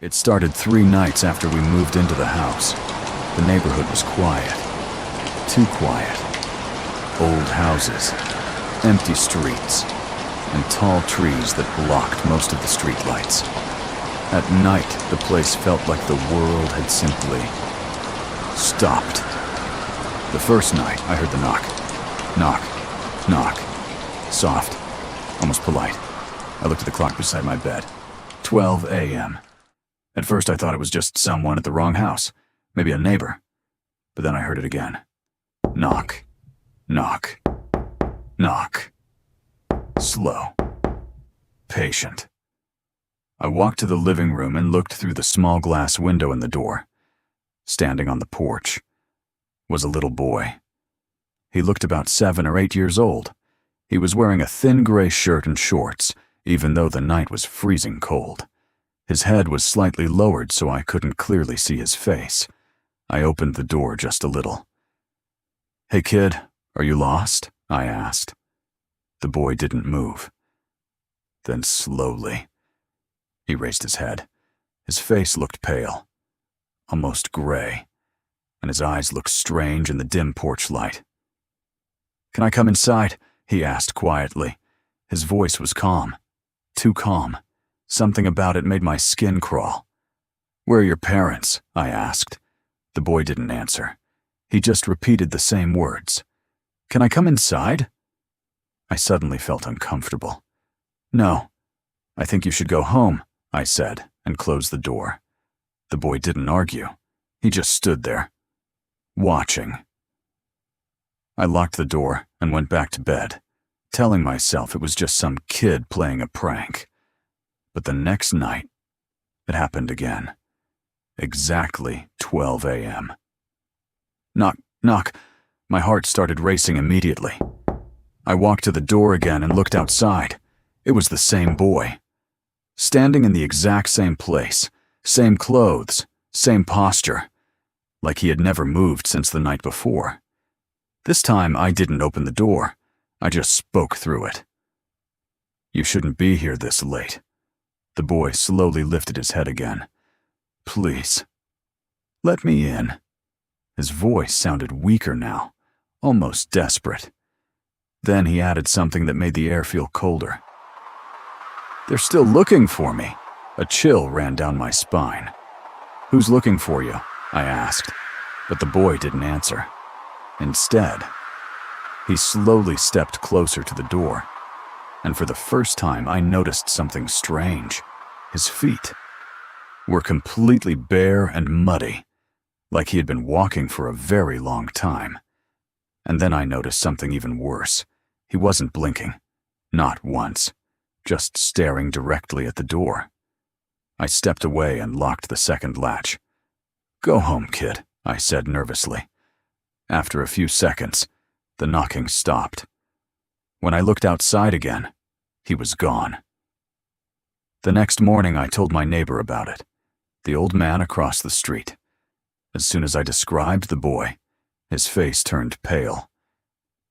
It started 3 nights after we moved into the house. The neighborhood was quiet. Too quiet. Old houses, empty streets, and tall trees that blocked most of the streetlights. At night, the place felt like the world had simply stopped. The first night, I heard the knock. Knock. Knock. Soft. Almost polite. I looked at the clock beside my bed. 12 a.m. At first I thought it was just someone at the wrong house, maybe a neighbor. But then I heard it again. Knock. Knock. Knock. Slow. Patient. I walked to the living room and looked through the small glass window in the door. Standing on the porch was a little boy. He looked about 7 or 8 years old. He was wearing a thin gray shirt and shorts, even though the night was freezing cold. His head was slightly lowered so I couldn't clearly see his face. I opened the door just a little. "Hey kid, are you lost?" I asked. The boy didn't move. Then slowly, he raised his head. His face looked pale, almost gray, and his eyes looked strange in the dim porch light. "Can I come inside?" he asked quietly. His voice was calm, too calm. Something about it made my skin crawl. "Where are your parents?" I asked. The boy didn't answer. He just repeated the same words. "Can I come inside?" I suddenly felt uncomfortable. "No, I think you should go home," I said, and closed the door. The boy didn't argue. He just stood there, watching. I locked the door and went back to bed, telling myself it was just some kid playing a prank. But the next night, it happened again. Exactly 12 a.m. Knock, knock. My heart started racing immediately. I walked to the door again and looked outside. It was the same boy. Standing in the exact same place, same clothes, same posture, like he had never moved since the night before. This time I didn't open the door. I just spoke through it. "You shouldn't be here this late." The boy slowly lifted his head again. "Please, let me in." His voice sounded weaker now, almost desperate. Then he added something that made the air feel colder. "They're still looking for me." A chill ran down my spine. "Who's looking for you?" I asked, but the boy didn't answer. Instead, he slowly stepped closer to the door, and for the first time I noticed something strange. His feet were completely bare and muddy, like he had been walking for a very long time. And then I noticed something even worse. He wasn't blinking, not once, just staring directly at the door. I stepped away and locked the second latch. "Go home, kid," I said nervously. After a few seconds, the knocking stopped. When I looked outside again, he was gone. The next morning I told my neighbor about it, the old man across the street. As soon as I described the boy, his face turned pale.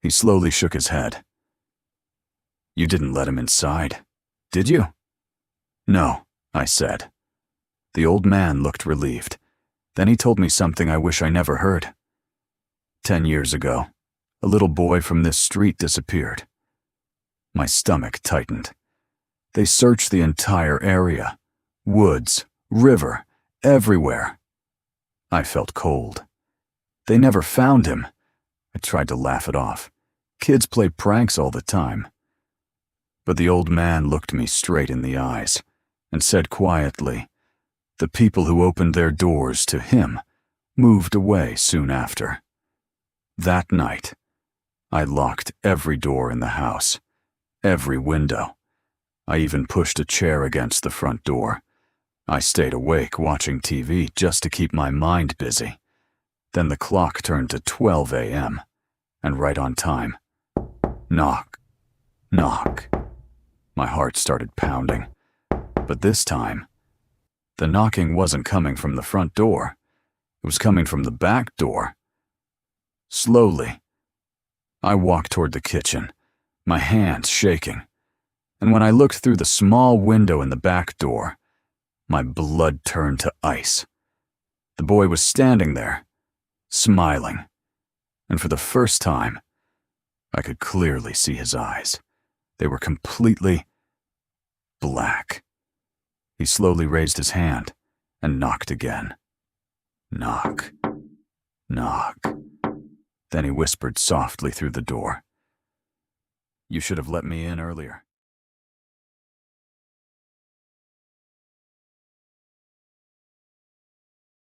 He slowly shook his head. "You didn't let him inside, did you?" "No," I said. The old man looked relieved. Then he told me something I wish I never heard. 10 years ago, a little boy from this street disappeared. My stomach tightened. They searched the entire area. Woods, river, everywhere. I felt cold. They never found him. I tried to laugh it off. Kids play pranks all the time. But the old man looked me straight in the eyes and said quietly, "The people who opened their doors to him moved away soon after." That night, I locked every door in the house, every window. I even pushed a chair against the front door. I stayed awake watching TV just to keep my mind busy. Then the clock turned to 12 a.m., and right on time. Knock, knock. My heart started pounding. But this time, the knocking wasn't coming from the front door. It was coming from the back door. Slowly, I walked toward the kitchen, my hands shaking. And when I looked through the small window in the back door, My blood turned to ice. The boy was standing there, smiling, and for the first time, I could clearly see his eyes. They were completely black. He slowly raised his hand and knocked again. Knock. Knock. Then he whispered softly through the door. "You should have let me in earlier."